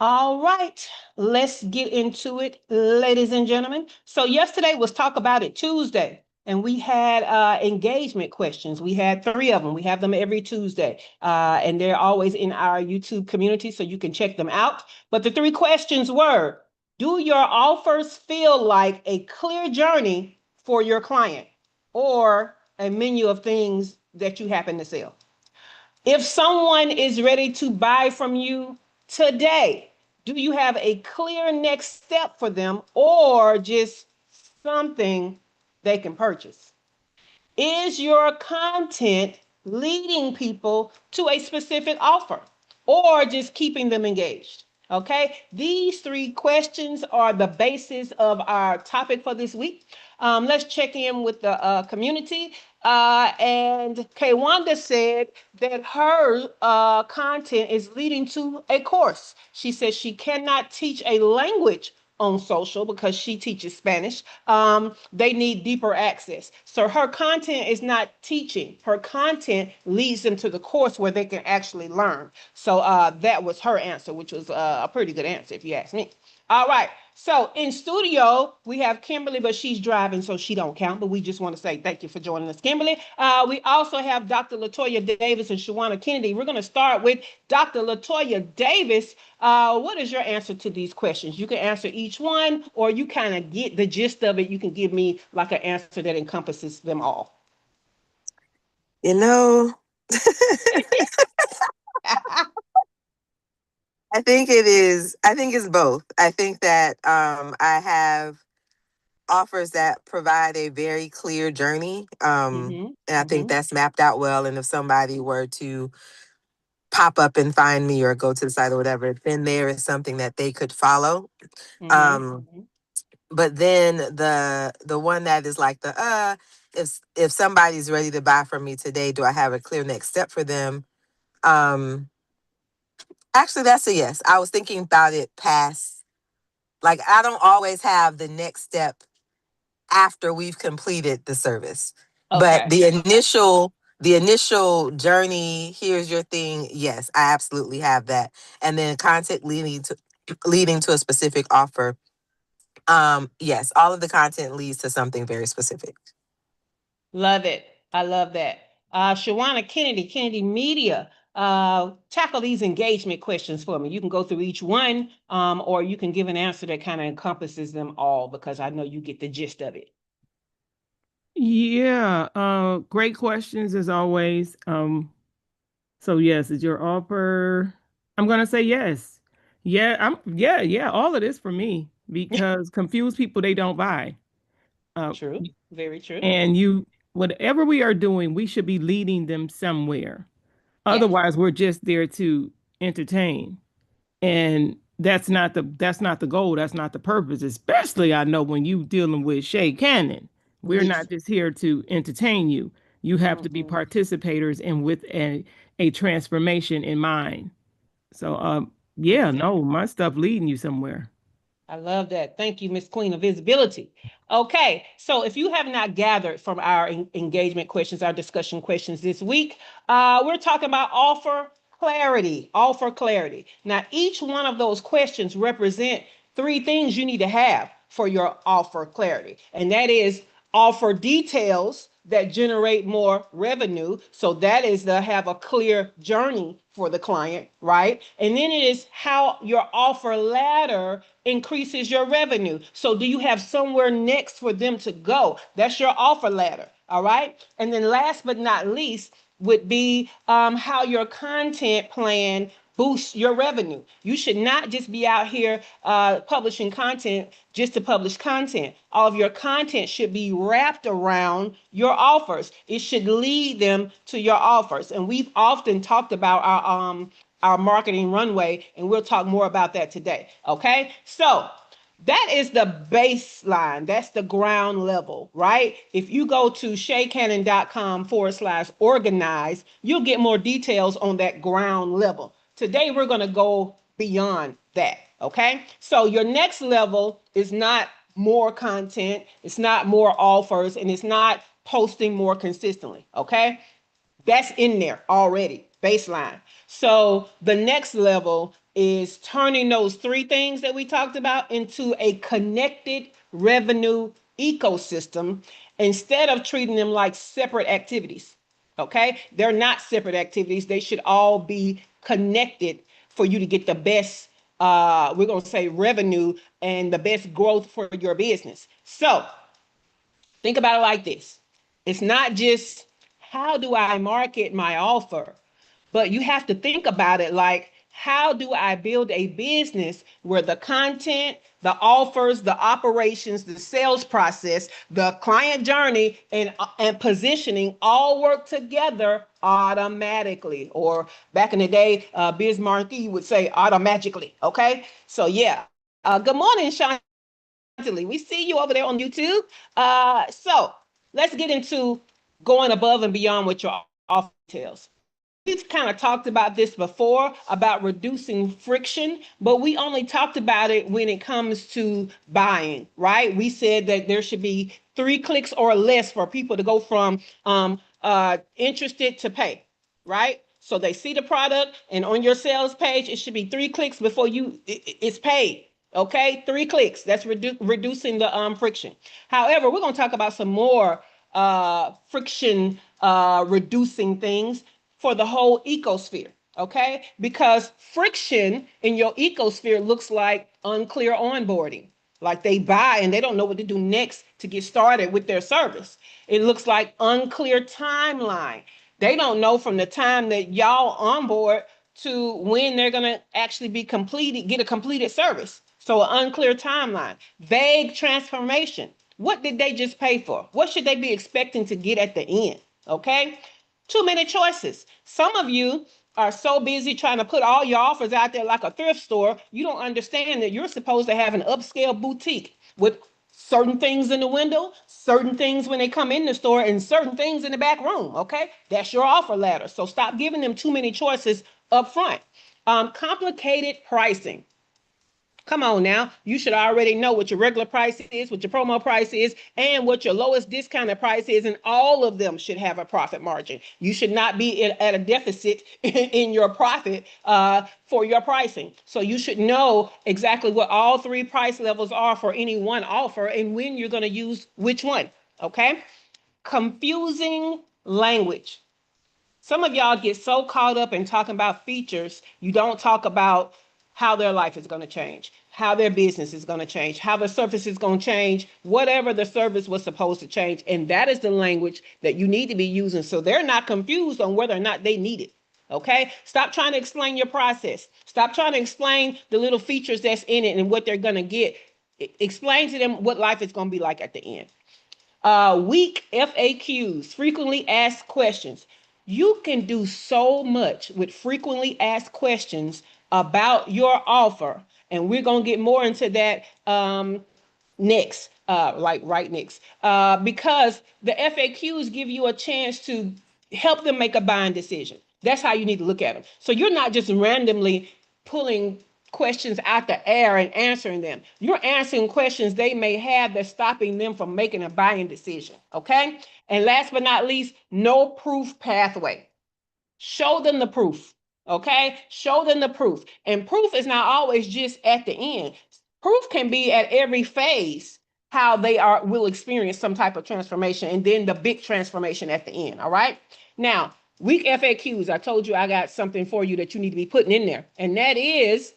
All right, let's get into it, ladies and gentlemen. So yesterday was Talk About It Tuesday, and we had engagement questions. We had three of them. We have them every Tuesday, and they're always in our YouTube community, so you can check them out. But the three questions were: do your offers feel like a clear journey for your client, or a menu of things that you happen to sell? If someone is ready to buy from you today, do you have a clear next step for them or just something they can purchase? Is your content leading people to a specific offer or just keeping them engaged? Okay, these three questions are the basis of our topic for this week. Let's check in with the community. And Kwanda said that her content is leading to a course. She says she cannot teach a language on social because she teaches Spanish. They need deeper access. So her content is not teaching. Her content leads them to the course where they can actually learn. So that was her answer, which was a pretty good answer if you ask me. All right. So in studio, we have Kimberly, but she's driving, so she don't count. But we just want to say thank you for joining us, Kimberly. We also have Dr. Latoya Davis and Shawana Kennedy. We're going to start with Dr. Latoya Davis. What is your answer to these questions? You can answer each one, or you kind of get the gist of it. You can give me like an answer that encompasses them all. You know, I think it's both. I think that I have offers that provide a very clear journey. Mm-hmm. And I think Mm-hmm. that's mapped out well. And if somebody were to pop up and find me or go to the site or whatever, then there is something that they could follow. Mm-hmm. Um, Mm-hmm. but then the one that is like the if somebody's ready to buy from me today, do I have a clear next step for them? Um, Actually, that's a yes. I was thinking about it past, like, I don't always have the next step after we've completed the service. But Okay. the initial journey, here's your thing, yes, I absolutely have that. And then content leading to a specific offer. Yes, all of the content leads to something very specific. Love it. I love that. Shawana Kennedy, Kennedy Media, tackle these engagement questions for me. You can go through each one, or you can give an answer that kind of encompasses them all because I know you get the gist of it. Yeah, great questions as always. So yes, is your offer? I'm gonna say yes. Yeah, all of this for me because confused people they don't buy. Uh, True. Very true. and you whatever we are doing, we should be leading them somewhere. Yes. Otherwise, we're just there to entertain. And that's not the goal, that's not the purpose, especially I know when you dealing with Shay Cannon. We're not Listen. just here to entertain you. You have to be Mhm. participators and with a transformation in mind. So yeah, Listen. no, my stuff leading you somewhere. I love that. Thank you, Miss Queen of Visibility. Okay, so if you have not gathered from our engagement questions, our discussion questions this week, we're talking about offer clarity. Offer clarity. Now, each one of those questions represent three things you need to have for your offer clarity, and that is offer details that generate more revenue. So that is to have a clear journey for the client, right? And then it is how your offer ladder increases your revenue. So do you have somewhere next for them to go? That's your offer ladder, all right? And then last but not least would be how your content plan boost your revenue. You should not just be out here publishing content just to publish content. All of your content should be wrapped around your offers. It should lead them to your offers. And we've often talked about our marketing runway, and we'll talk more about that today. Okay, so that is the baseline. That's the ground level, right? If you go to shaycannon.com/organize, you'll get more details on that ground level. Today, we're going to go beyond that. Okay. So your next level is not more content, it's not more offers, and it's not posting more consistently. Okay. That's in there already, baseline. So the next level is turning those three things that we talked about into a connected revenue ecosystem instead of treating them like separate activities. Okay? They're not separate activities. They should all be connected for you to get the best, we're going to say, revenue and the best growth for your business. So think about it like this. It's not just how do I market my offer, but you have to think about it like, how do I build a business where the content, the offers, the operations, the sales process, the client journey, and positioning all work together automatically? Or back in the day, Biz Marquis would say automatically. Okay. So, yeah. Good morning, Sean. We see you over there on YouTube. So let's get into going above and beyond what your offer entails. We've kind of talked about this before about reducing friction, but we only talked about it when it comes to buying, right? We said that there should be 3 clicks or less for people to go from interested to pay, right? So they see the product, and on your sales page, it should be 3 clicks before it's paid. Okay, 3 clicks. That's reducing the friction. However, we're going to talk about some more friction reducing things for the whole ecosphere. Okay, because friction in your ecosphere looks like unclear onboarding. Like they buy and they don't know what to do next to get started with their service. It looks like unclear timeline. They don't know from the time that y'all onboard to when they're going to actually be completed, get a completed service. So an unclear timeline, vague transformation. What did they just pay for? What should they be expecting to get at the end? Okay. Too many choices. Some of you are so busy trying to put all your offers out there like a thrift store, you don't understand that you're supposed to have an upscale boutique with certain things in the window, certain things when they come in the store, and certain things in the back room. Okay, that's your offer ladder. So stop giving them too many choices up front. Complicated pricing. Come on now. You should already know what your regular price is, what your promo price is, and what your lowest discounted price is. And all of them should have a profit margin. You should not be at a deficit in your profit for your pricing. So you should know exactly what all 3 price levels are for any one offer and when you're going to use which one. Okay. Confusing language. Some of y'all get so caught up in talking about features, you don't talk about how their life is going to change, how their business is going to change, how the service is going to change, whatever the service was supposed to change. And that is the language that you need to be using so they're not confused on whether or not they need it. Okay? Stop trying to explain your process. Stop trying to explain the little features that's in it and what they're going to get. Explain to them what life is going to be like at the end. Weak FAQs, frequently asked questions. You can do so much with frequently asked questions about your offer. And we're going to get more into that next, like right next, because the FAQs give you a chance to help them make a buying decision. That's how you need to look at them. So you're not just randomly pulling questions out the air and answering them. You're answering questions they may have that's stopping them from making a buying decision. Okay. And last but not least, no proof pathway. Show them the proof. Okay. Show them the proof. And proof is not always just at the end. Proof can be at every phase how they will experience some type of transformation and then the big transformation at the end. All right. Now, weak FAQs. I told you I got something for you that you need to be putting in there. And that is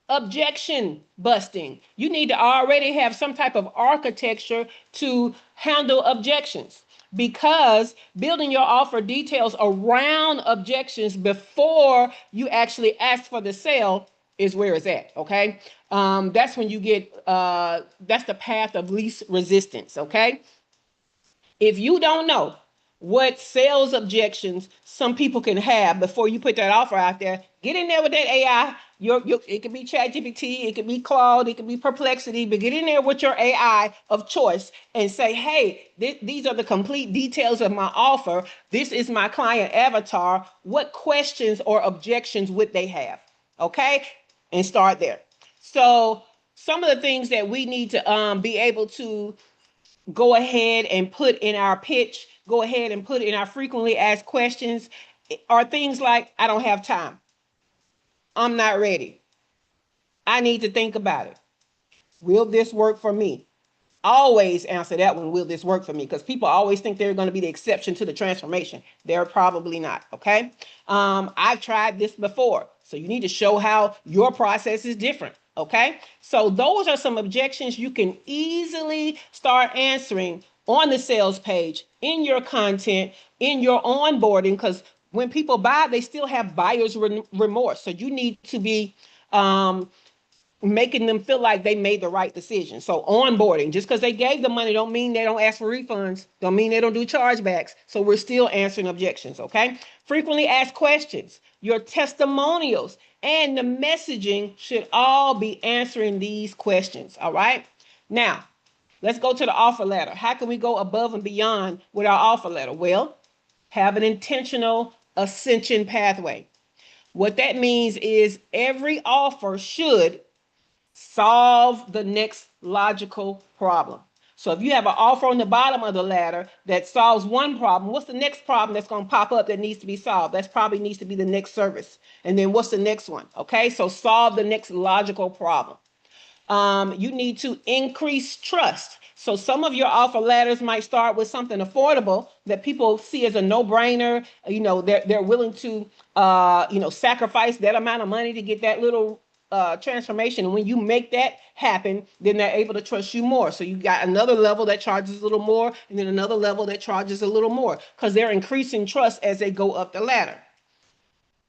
objection busting. You need to already have some type of architecture to handle objections, because building your offer details around objections before you actually ask for the sale is where it's at. Okay. That's when you get, that's the path of least resistance. Okay. If you don't know what sales objections some people can have before you put that offer out there, get in there with that AI. It could be ChatGPT, it could be Claude, it could be Perplexity, but get in there with your AI of choice and say, hey, these are the complete details of my offer. This is my client avatar. What questions or objections would they have? Okay, and start there. So some of the things that we need to be able to go ahead and put in our pitch, go ahead and put in our frequently asked questions are things like, I don't have time. I'm not ready. I need to think about it. Will this work for me? Always answer that one, will this work for me? Because people always think they're going to be the exception to the transformation. They're probably not. Okay. I've tried this before. So you need to show how your process is different. Okay. So those are some objections you can easily start answering on the sales page, in your content, in your onboarding, because when people buy, they still have buyer's remorse. So you need to be making them feel like they made the right decision. So onboarding, just because they gave the money don't mean they don't ask for refunds, don't mean they don't do chargebacks. So we're still answering objections, okay? Frequently asked questions, your testimonials, and the messaging should all be answering these questions, all right? Now, let's go to the offer letter. How can we go above and beyond with our offer letter? Well, have an intentional ascension pathway. What that means is every offer should solve the next logical problem. So if you have an offer on the bottom of the ladder that solves one problem, what's the next problem that's going to pop up that needs to be solved? That probably needs to be the next service. And then what's the next one? Okay, so solve the next logical problem. You need to increase trust. So some of your offer ladders might start with something affordable that people see as a no-brainer. They're willing to sacrifice that amount of money to get that little transformation. And when you make that happen, then they're able to trust you more. So you got another level that charges a little more, and then another level that charges a little more, because they're increasing trust as they go up the ladder.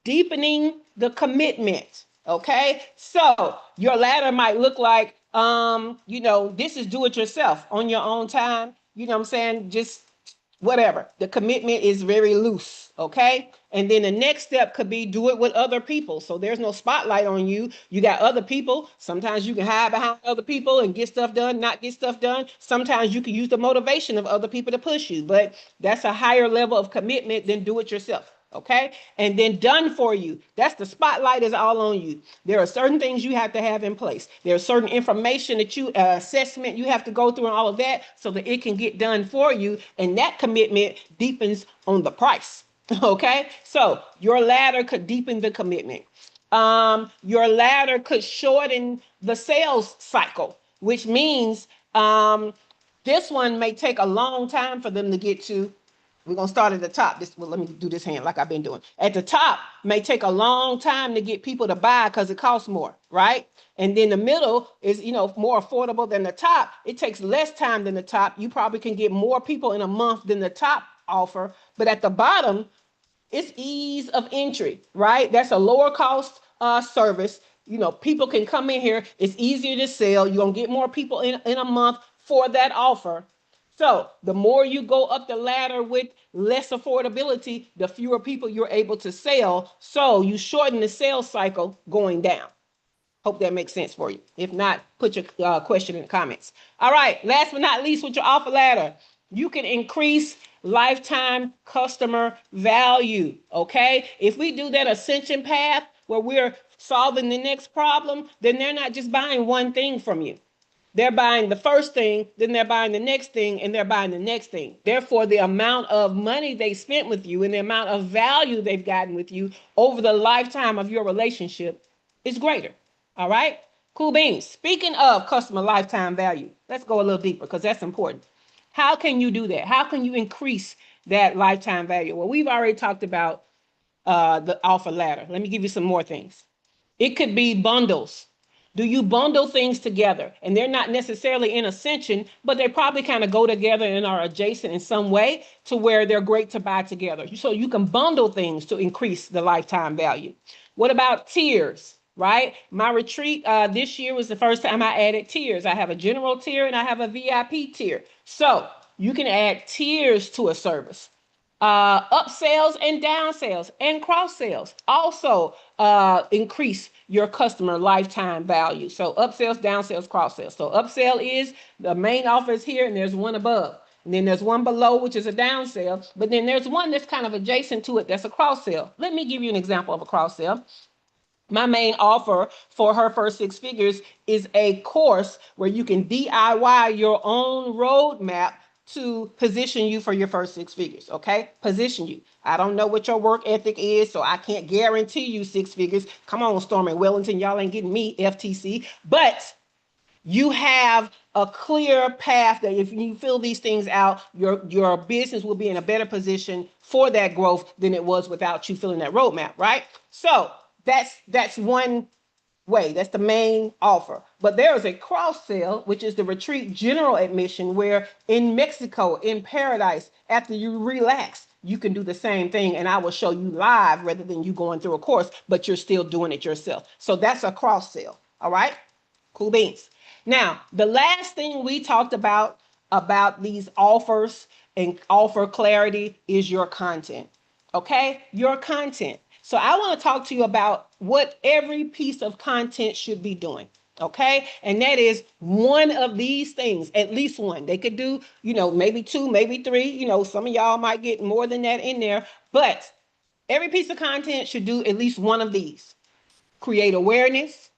Deepening the commitment. Okay, so your ladder might look like, this is do it yourself on your own time. You know what I'm saying? Just whatever. The commitment is very loose. Okay. And then the next step could be do it with other people. So there's no spotlight on you. You got other people. Sometimes you can hide behind other people and get stuff done, not get stuff done. Sometimes you can use the motivation of other people to push you, but that's a higher level of commitment than do it yourself. Okay. And then done for you. That's the spotlight is all on you. There are certain things you have to have in place. There's certain information that assessment you have to go through and all of that so that it can get done for you. And that commitment deepens on the price. Okay. So your ladder could deepen the commitment. Your ladder could shorten the sales cycle, which means this one may take a long time for them to get to. We're going to start at the top. Let me do this hand like I've been doing. At the top may take a long time to get people to buy because it costs more, right? And then the middle is, more affordable than the top. It takes less time than the top. You probably can get more people in a month than the top offer. But at the bottom, it's ease of entry, right? That's a lower cost service. People can come in here. It's easier to sell. You're going to get more people in a month for that offer. So the more you go up the ladder with less affordability, the fewer people you're able to sell. So you shorten the sales cycle going down. Hope that makes sense for you. If not, put your question in the comments. All right. Last but not least, with your offer ladder, you can increase lifetime customer value. Okay. If we do that ascension path where we're solving the next problem, then they're not just buying one thing from you. They're buying the first thing, then they're buying the next thing, and they're buying the next thing. Therefore, the amount of money they spent with you and the amount of value they've gotten with you over the lifetime of your relationship is greater. All right? Cool beans. Speaking of customer lifetime value, let's go a little deeper because that's important. How can you do that? How can you increase that lifetime value? Well, we've already talked about the offer ladder. Let me give you some more things. It could be bundles. Do you bundle things together? And they're not necessarily in ascension, but they probably kind of go together and are adjacent in some way to where they're great to buy together. So you can bundle things to increase the lifetime value. What about tiers, right? My retreat this year was the first time I added tiers. I have a general tier and I have a VIP tier. So you can add tiers to a service. Upsells and downsales and cross sales also increase your customer lifetime value. So upsells, downsales, cross sales. So upsell is the main offer is here and there's one above. And then there's one below, which is a downsell. But then there's one that's kind of adjacent to it that's a cross sell. Let me give you an example of a cross sell. My main offer for her first 6 figures is a course where you can DIY your own roadmap to position you for your first 6 figures, okay? Position you. I don't know what your work ethic is, so I can't guarantee you 6 figures. Come on, Storm and Wellington, y'all ain't getting me, FTC. But you have a clear path that if you fill these things out, your business will be in a better position for that growth than it was without you filling that roadmap, right? So that's one way. That's the main offer. But there is a cross sale, which is the retreat general admission, where in Mexico, in paradise, after you relax, you can do the same thing. And I will show you live rather than you going through a course, but you're still doing it yourself. So that's a cross sale. All right. Cool beans. Now, the last thing we talked about these offers and offer clarity is your content. Okay? Your content. So I want to talk to you about what every piece of content should be doing. Okay? And that is one of these things, at least one. They could do, maybe 2, maybe 3. Some of y'all might get more than that in there, but every piece of content should do at least one of these. Create awareness,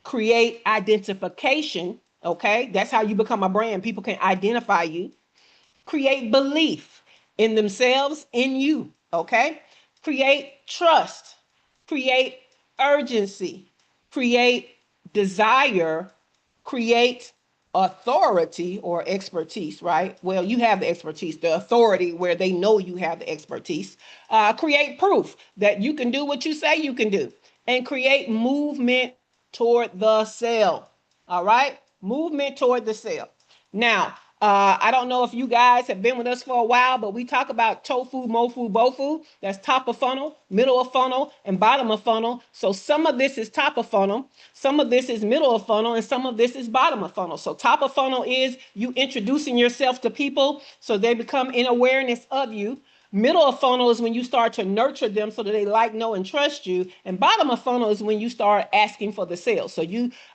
create identification. Okay, that's how you become a brand. People can identify you. Create belief in themselves, in you. Okay, create trust, create urgency, create desire, create authority or expertise, right? Well, you have the expertise, the authority where they know you have the expertise. Create proof that you can do what you say you can do, and create movement toward the sale. All right, movement toward the sale. Now, I don't know if you guys have been with us for a while, but we talk about tofu, mofu, bofu. That's top of funnel, middle of funnel, and bottom of funnel. So some of this is top of funnel, some of this is middle of funnel, and some of this is bottom of funnel. So top of funnel is you introducing yourself to people so they become in awareness of you. Middle of funnel is when you start to nurture them so that they like, know, and trust you. And bottom of funnel is when you start asking for the sale. So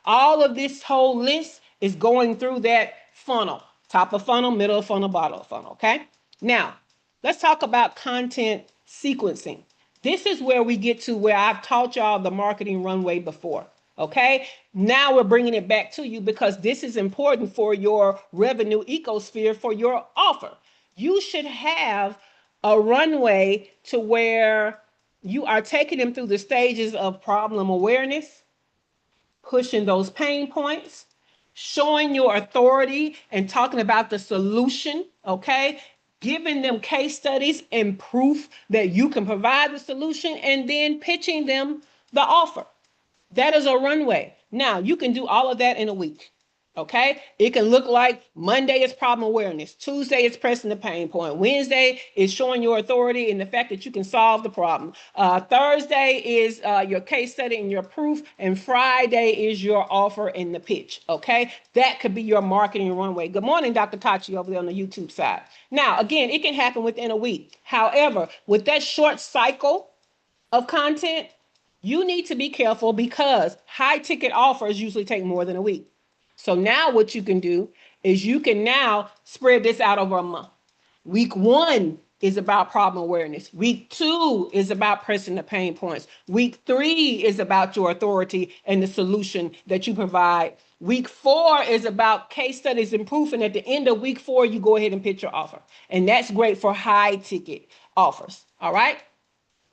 all of this whole list is going through that funnel. Top of funnel, middle of funnel, bottom of funnel, okay? Now, let's talk about content sequencing. This is where we get to where I've taught y'all the marketing runway before, okay? Now we're bringing it back to you because this is important for your revenue ecosphere for your offer. You should have a runway to where you are taking them through the stages of problem awareness, pushing those pain points, showing your authority and talking about the solution, okay? Giving them case studies and proof that you can provide the solution, and then pitching them the offer. That is a runway. Now, you can do all of that in a week. Okay, it can look like Monday is problem awareness, Tuesday is pressing the pain point, Wednesday is showing your authority and the fact that you can solve the problem, Thursday is your case study and your proof, and Friday is your offer and the pitch. Okay, that could be your marketing runway. Good morning, Dr. Tachi over there on the YouTube side. Now, again, it can happen within a week. However, with that short cycle of content, you need to be careful because high ticket offers usually take more than a week. So now what you can do is you can now spread this out over a month. Week 1 is about problem awareness. Week 2 is about pressing the pain points. Week 3 is about your authority and the solution that you provide. Week 4 is about case studies and proof. And at the end of week 4, you go ahead and pitch your offer. And that's great for high ticket offers. All right.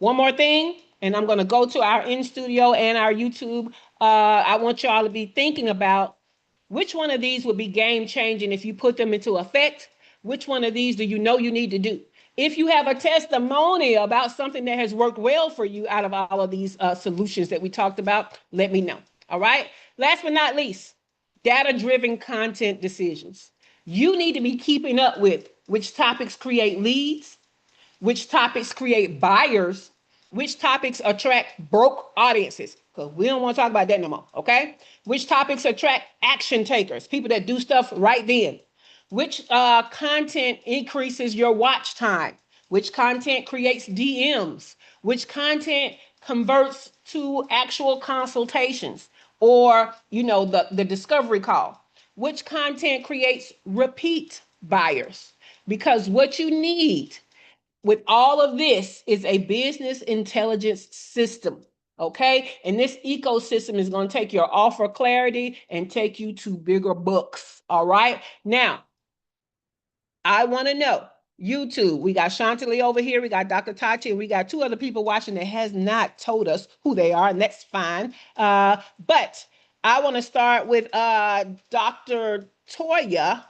One more thing, and I'm going to go to our in-studio and our YouTube. I want y'all to be thinking about which one of these would be game changing if you put them into effect. Which one of these do you know you need to do? If you have a testimony about something that has worked well for you out of all of these solutions that we talked about, let me know. All right. Last but not least, data-driven content decisions. You need to be keeping up with which topics create leads, which topics create buyers, which topics attract broke audiences, because we don't want to talk about that no more, okay? Which topics attract action takers, people that do stuff right then. Which content increases your watch time? Which content creates DMs? Which content converts to actual consultations or, the discovery call? Which content creates repeat buyers? Because what you need with all of this is a business intelligence system. Okay. And this ecosystem is going to take your offer clarity and take you to bigger books. All right. Now, I want to know. YouTube, we got Chantilly over here, we got Dr. Tati, and we got two other people watching that has not told us who they are, and that's fine. But I want to start with Dr. Toya.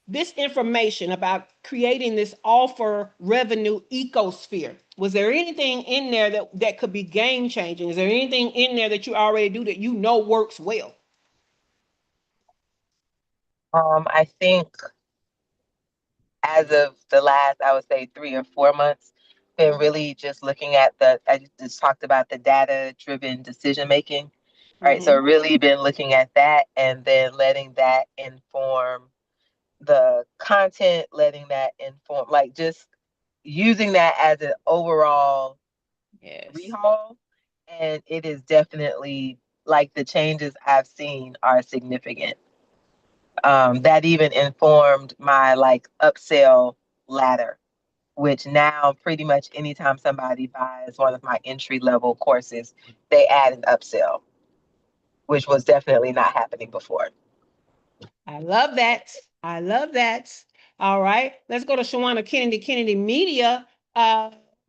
This information about creating this offer revenue ecosphere, was there anything in there that could be game changing? Is there anything in there that you already do that you know works well? I think as of the last, I would say 3 or 4 months, been really just looking at I just talked about the data-driven decision making. All right, so really been looking at that and then letting that inform the content, letting that inform, like just using that as an overall rehaul. And it is definitely like the changes I've seen are significant. That even informed my like upsell ladder, which now pretty much anytime somebody buys one of my entry level courses, they add an upsell, which was definitely not happening before. I love that. I love that. All right, let's go to Shawana Kennedy, Kennedy Media.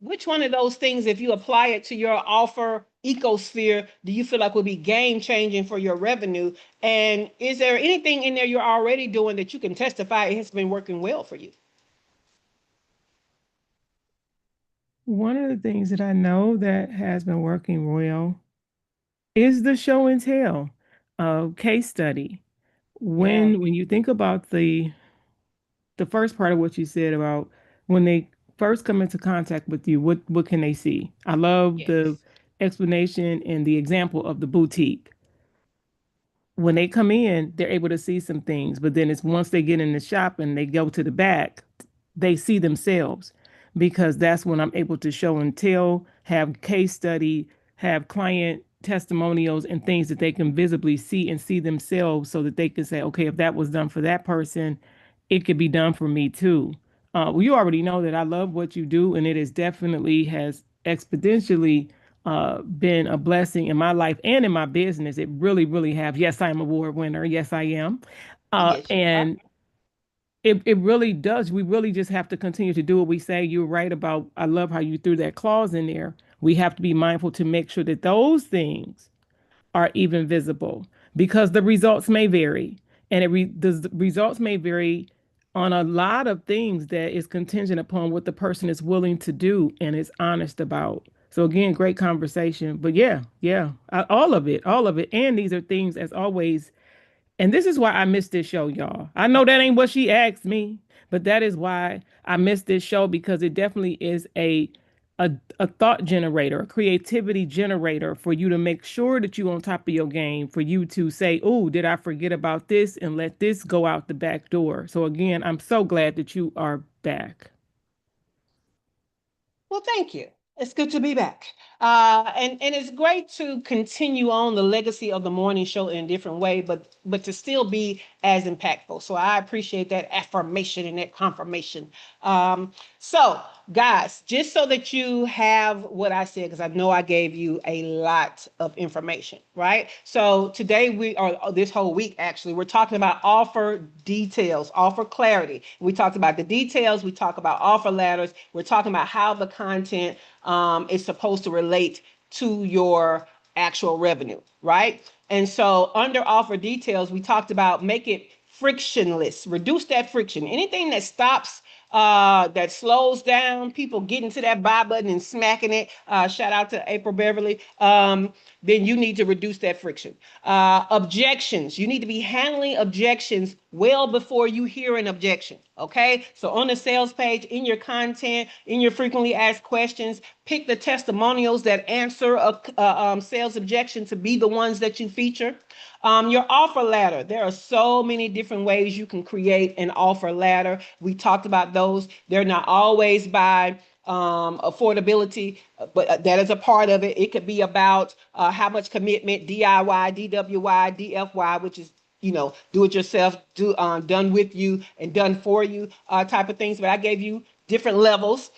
Which one of those things, if you apply it to your offer ecosphere, do you feel like will be game changing for your revenue? And is there anything in there you're already doing that you can testify it has been working well for you? One of the things that I know that has been working well is the show and tell case study. When you think about the first part of what you said about when they first come into contact with you, what can they see? I love the explanation and the example of the boutique. When they come in, they're able to see some things, but then it's once they get in the shop and they go to the back, they see themselves, because that's when I'm able to show and tell, have case study, have client testimonials and things that they can visibly see and see themselves, so that they can say, okay, if that was done for that person, it could be done for me too. Well, you already know that I love what you do, and it is definitely has exponentially been a blessing in my life and in my business. It really, really have. Yes, I'm award winner. Yes, I am. And it really does. We really just have to continue to do what we say. You're right about, I love how you threw that clause in there. We have to be mindful to make sure that those things are even visible, because the results may vary, and the results may vary on a lot of things that is contingent upon what the person is willing to do and is honest about. So again, great conversation. But yeah, all of it, all of it. And these are things, as always, and this is why I missed this show, y'all. I know that ain't what she asked me, but that is why I missed this show, because it definitely is a thought generator, a creativity generator, for you to make sure that you're on top of your game, for you to say, oh, did I forget about this, and let this go out the back door. So again, I'm so glad that you are back. Well, thank you. It's good to be back. And it's great to continue on the legacy of the morning show in a different way, but to still be as impactful. So I appreciate that affirmation and that confirmation. So guys, just so that you have what I said, because I know I gave you a lot of information, right? So today this whole week, actually, we're talking about offer details, offer clarity. We talked about the details. We talk about offer ladders. We're talking about how the content is supposed to relate to your actual revenue, right? And so under offer details, we talked about make it frictionless, reduce that friction. Anything that stops, that slows down people getting to that buy button and smacking it. Shout out to April Beverly. Then you need to reduce that friction. Objections. You need to be handling objections well before you hear an objection. Okay. So on the sales page, in your content, in your frequently asked questions, pick the testimonials that answer a sales objection to be the ones that you feature. Your offer ladder. There are so many different ways you can create an offer ladder. We talked about those. They're not always by affordability, but that is a part of it. It could be about how much commitment, DIY, DWY, DFY, which is do it yourself, done with you and done for you type of things. But I gave you different levels.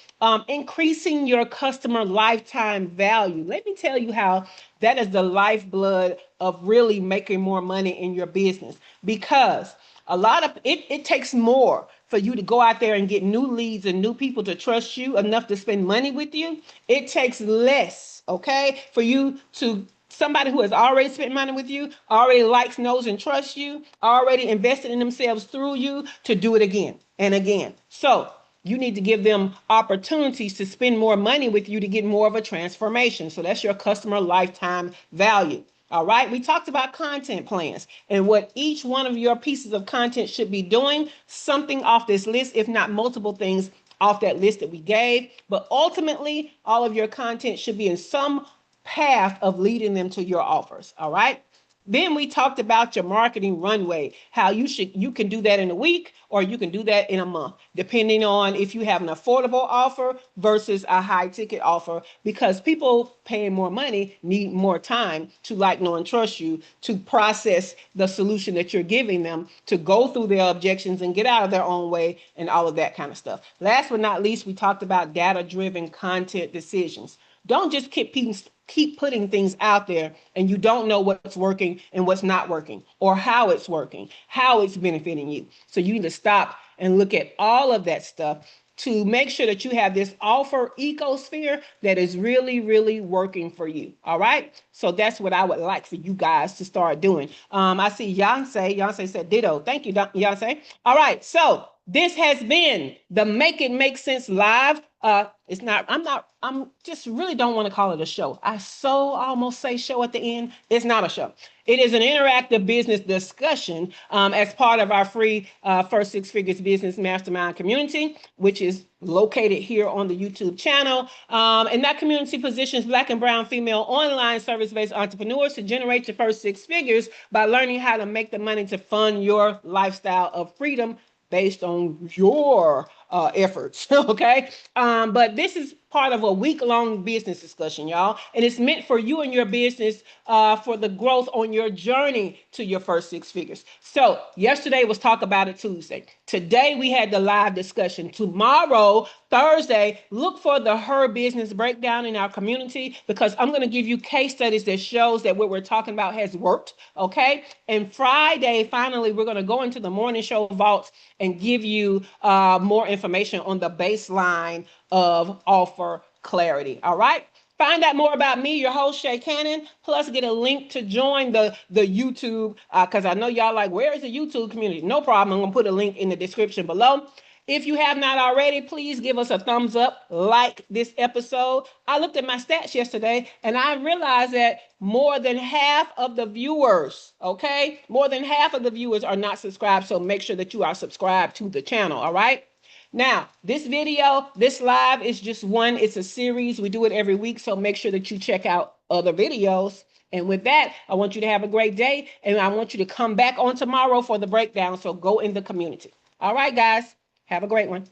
Increasing your customer lifetime value. Let me tell you how that is the lifeblood of really making more money in your business, because a lot of it takes more for you to go out there and get new leads and new people to trust you enough to spend money with you. It takes less, okay, for you to somebody who has already spent money with you, already likes, knows, and trusts you, already invested in themselves through you to do it again and again. So you need to give them opportunities to spend more money with you to get more of a transformation. So that's your customer lifetime value. All right. We talked about content plans and what each one of your pieces of content should be doing, something off this list, if not multiple things off that list that we gave. But ultimately, all of your content should be in some path of leading them to your offers. All right. Then we talked about your marketing runway, how you can do that in a week or you can do that in a month, depending on if you have an affordable offer versus a high ticket offer, because people paying more money need more time to like, know, and trust you, to process the solution that you're giving them, to go through their objections and get out of their own way and all of that kind of stuff. Last but not least, we talked about data-driven content decisions. Don't just keep putting things out there and you don't know what's working and what's not working, or how it's working, how it's benefiting you. So you need to stop and look at all of that stuff to make sure that you have this offer ecosphere that is really, really working for you. All right. So that's what I would like for you guys to start doing. I see Yonsei said ditto. Thank you, Yonsei. All right. So this has been the Make It Make Sense Live. I'm just really don't want to call it a show. I so almost say show at the end. It's not a show. It is an interactive business discussion as part of our free First Six Figures Business Mastermind community, which is located here on the YouTube channel. And that community positions Black and brown female online service-based entrepreneurs to generate your first six figures by learning how to make the money to fund your lifestyle of freedom based on your efforts, okay? But this is part of a week-long business discussion, y'all. And it's meant for you and your business for the growth on your journey to your first six figures. So yesterday was Talk About It Tuesday. Today we had the live discussion. Tomorrow, Thursday, look for the Her Business Breakdown in our community, because I'm going to give you case studies that shows that what we're talking about has worked, okay? And Friday, finally, we're going to go into the morning show vaults and give you more information on the baseline of offer clarity. All right. Find out more about me, your host, Shay Cannon, plus get a link to join the YouTube, because I know y'all like, where is the YouTube community? No problem. I'm going to put a link in the description below. If you have not already, please give us a thumbs up, like this episode. I looked at my stats yesterday and I realized that more than half of the viewers, okay, more than half of the viewers are not subscribed. So make sure that you are subscribed to the channel. All right. Now, this video, this live is just one. It's a series. We do it every week. So make sure that you check out other videos. And with that, I want you to have a great day. And I want you to come back on tomorrow for the breakdown. So go in the community. All right, guys. Have a great one.